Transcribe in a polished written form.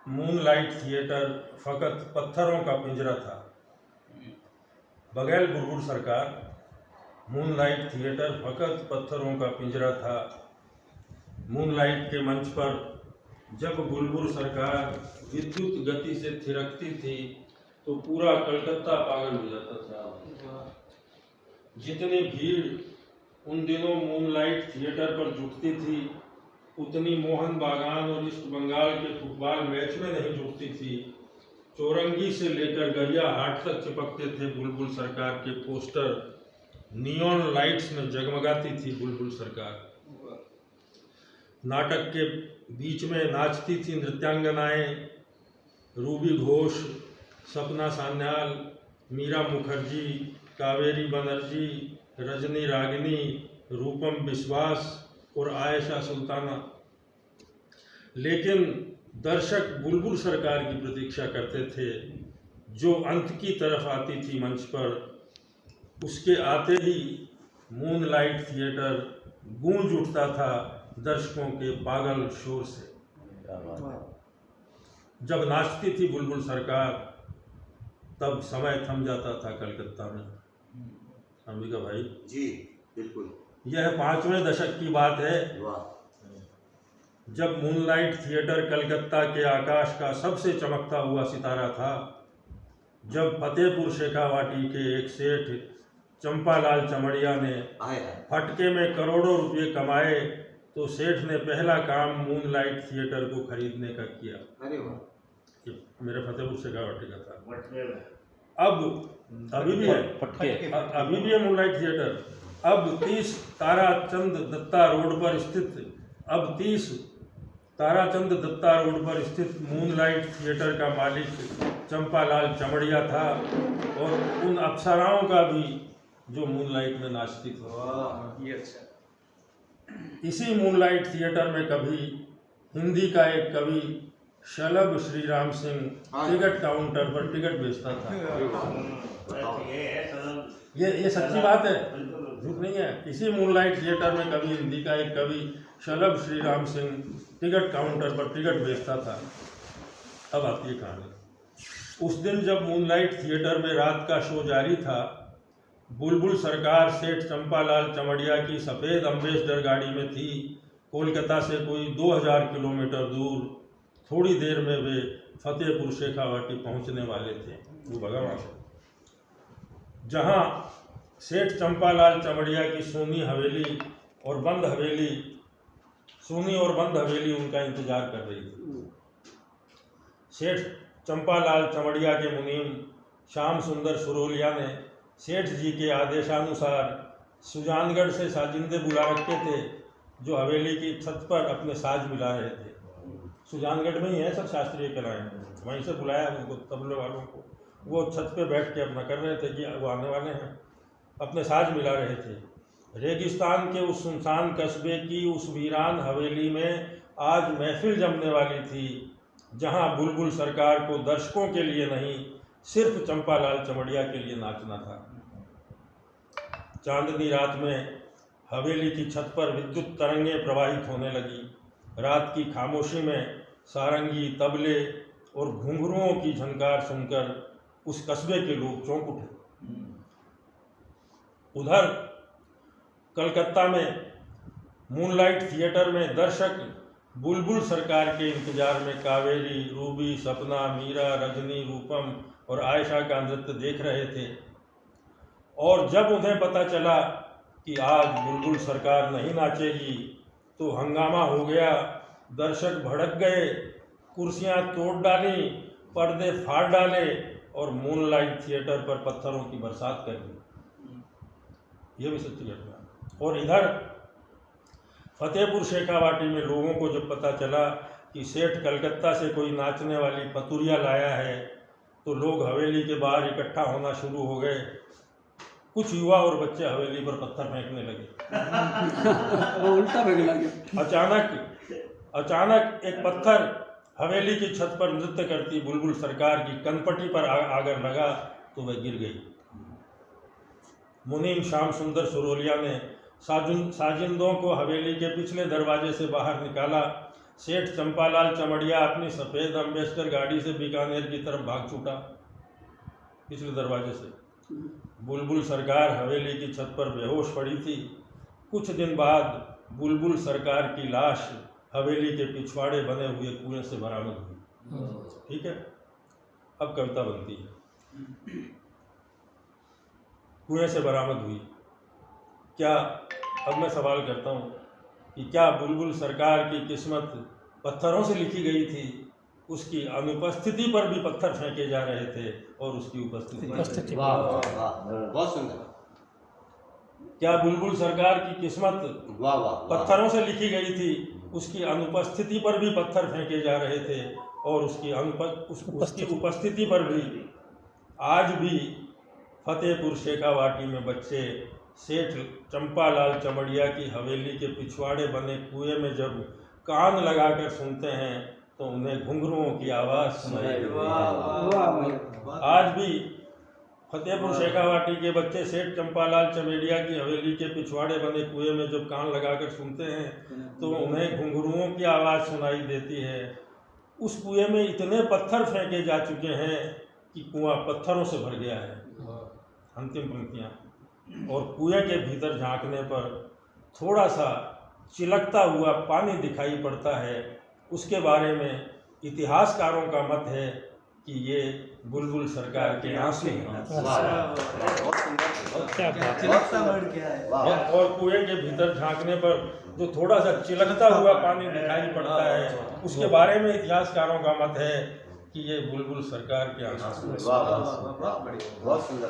Moonlight theatre फकत पत्थरों का पिंजरा था। बघेल बुलबुल सरकार, मूनलाइट थिएटर फकत पत्थरों का पिंजरा था। मूनलाइट के मंच पर जब बुलबुल सरकार विद्युत गति से थिरकती थी तो पूरा कलकत्ता पागल हो जाता था। जितनी भीड़ उन दिनों मूनलाइट थिएटर पर जुटती थी उतनी मोहन बागान और ईस्ट बंगाल के फुटबॉल मैच में नहीं जुटती थी। चौरंगी से लेकर गरिया हाट तक चिपकते थे बुलबुल सरकार के पोस्टर। नियॉन लाइट्स में जगमगाती थी बुलबुल सरकार। नाटक के बीच में नाचती थी नृत्यांगनाएं रूबी घोष, सपना सान्याल, मीरा मुखर्जी, कावेरी बनर्जी, रजनी रागिनी, रूपम विश्वास और आयशा सुल्ताना। लेकिन दर्शक बुलबुल सरकार की प्रतीक्षा करते थे जो अंत की तरफ आती थी मंच पर। उसके आते ही मूनलाइट थिएटर गूंज उठता था दर्शकों के पागल शोर से। जब नाचती थी बुलबुल सरकार तब समय थम जाता था कलकत्ता में। अंबिका भाई जी बिल्कुल, यह 5वें दशक की बात है जब मूनलाइट थिएटर कलकत्ता के आकाश का सबसे चमकता हुआ सितारा था। जब फतेहपुर शेखावाटी के एक सेठ चंपालाल चमड़िया ने फटके में करोड़ों रुपए कमाए तो सेठ ने पहला काम मूनलाइट थिएटर को खरीदने का किया। अरे वाह, ये मेरे फतेहपुर शेखावाटी का था। अब अभी भी है, अभी भी है मूनलाइट थिएटर। अब 30 ताराचंद दत्ता रोड पर स्थित मूनलाइट थिएटर का मालिक चंपालाल चमड़िया था और उन अप्सराओं का भी जो मूनलाइट में नाचती थी। इसी मूनलाइट थिएटर में कभी हिंदी का एक कवि शलभ श्रीराम सिंह टिकट काउंटर पर टिकट बेचता था। ये सच्ची बात है, झूठ नहीं है। इसी मूनलाइट थिएटर में कभी हिंदी का एक कवि शलभ श्रीराम सिंह टिकट काउंटर पर टिकट बेचता था। अब आती है कहानी। उस दिन जब मूनलाइट थिएटर में रात का शो जारी था, बुलबुल सरकार सेठ चंपालाल चमड़िया की सफ़ेद अम्बेसडर गाड़ी में थी। कोलकाता से कोई 2000 किलोमीटर दूर। थोड़ी देर में वे फतेहपुर शेखावाटी पहुंचने वाले थे। वो भगवान से जहां सेठ चंपालाल चमड़िया की सोनी और बंद हवेली उनका इंतजार कर रही थी। सेठ चंपालाल चमड़िया के मुनीम श्याम सुंदर सुरोलिया ने सेठ जी के आदेशानुसार सुजानगढ़ से साजिंदे बुला रखे थे जो हवेली की छत पर अपने साज मिला रहे थे। सुजानगढ़ में ही है सब शास्त्रीय कलाएं, वहीं से बुलाया उनको, तबले वालों को। वो छत पे बैठ के अपना कर रहे थे कि वो आने वाले हैं, अपने साज मिला रहे थे। रेगिस्तान के उस सुनसान कस्बे की उस वीरान हवेली में आज महफिल जमने वाली थी जहां बुलबुल सरकार को दर्शकों के लिए नहीं सिर्फ चंपालाल चमड़िया के लिए नाचना था। चांदनी रात में हवेली की छत पर विद्युत तरंगें प्रवाहित होने लगी। रात की खामोशी में सारंगी, तबले और घुंघरुओं की झनकार सुनकर उस कस्बे के लोग चौंक उठे। उधर कलकत्ता में मूनलाइट थिएटर में दर्शक बुलबुल सरकार के इंतजार में कावेरी, रूबी, सपना, मीरा, रजनी, रूपम और आयशा का नृत्य देख रहे थे। और जब उन्हें पता चला कि आज बुलबुल सरकार नहीं नाचेगी तो हंगामा हो गया। दर्शक भड़क गए, कुर्सियां तोड़ डाली, पर्दे फाड़ डाले और मूनलाइट थिएटर पर पत्थरों की बरसात कर दी। यह भी सच्ची घटना। और इधर फतेहपुर शेखावाटी में लोगों को जब पता चला कि सेठ कलकत्ता से कोई नाचने वाली पतुरिया लाया है तो लोग हवेली के बाहर इकट्ठा होना शुरू हो गए। कुछ युवा और बच्चे हवेली पर पत्थर फेंकने लगे। वो उल्टा फेंकने लगे। अचानक एक पत्थर हवेली की छत पर नृत्य करती बुलबुल सरकार की कनपटी पर आकर लगा तो वह गिर गई। मुनीम श्याम सुंदर सुरोलिया ने साजिंदों को हवेली के पिछले दरवाजे से बाहर निकाला। सेठ चंपालाल चमड़िया अपनी सफ़ेद अम्बेसडर गाड़ी से बीकानेर की तरफ भाग छूटा पिछले दरवाजे से। बुलबुल सरकार हवेली की छत पर बेहोश पड़ी थी। कुछ दिन बाद बुलबुल सरकार की लाश हवेली के पिछवाड़े बने हुए कुएं से बरामद हुई। ठीक है, अब कविता बनती है। कुएं से बरामद हुई। क्या, अब मैं सवाल करता हूँ कि क्या बुलबुल सरकार की किस्मत पत्थरों से लिखी गई थी? उसकी अनुपस्थिति पर भी पत्थर फेंके जा रहे थे और उसकी उपस्थिति। वाह वाह वाह, बहुत सुंदर। क्या बुलबुल सरकार की किस्मत वाह वाह, पत्थरों से लिखी गई थी? उसकी अनुपस्थिति पर भी पत्थर फेंके जा रहे थे और उसकी उपस्थिति पर भी। आज भी फतेहपुर शेखावाटी में बच्चे सेठ चंपालाल चमड़िया की हवेली के पिछवाड़े बने कुएं में जब कान लगाकर सुनते हैं तो उन्हें घुंघरुओं की आवाज़ सुनाई देती है। आज भी फतेहपुर शेखावाटी के बच्चे सेठ चंपालाल चमेड़िया की हवेली के पिछवाड़े बने कुएं में जब कान लगाकर सुनते हैं तो उन्हें घुंघरुओं की आवाज़ सुनाई देती है। उस कुएं में इतने पत्थर फेंके जा चुके हैं कि कुआं पत्थरों से भर गया है। अंतिम पंक्तियाँ। और कुएं के भीतर झांकने पर थोड़ा सा चिलकता हुआ पानी दिखाई पड़ता है। उसके बारे में इतिहासकारों का मत है कि ये बुलबुल सरकार के आंसू हैं। और कुएं के भीतर झांकने पर जो थोड़ा सा चिलकता हुआ पानी दिखाई पड़ता है, उसके बारे में इतिहासकारों का मत है कि ये बुलबुल सरकार के आंसू हैं। बहुत सुंदर।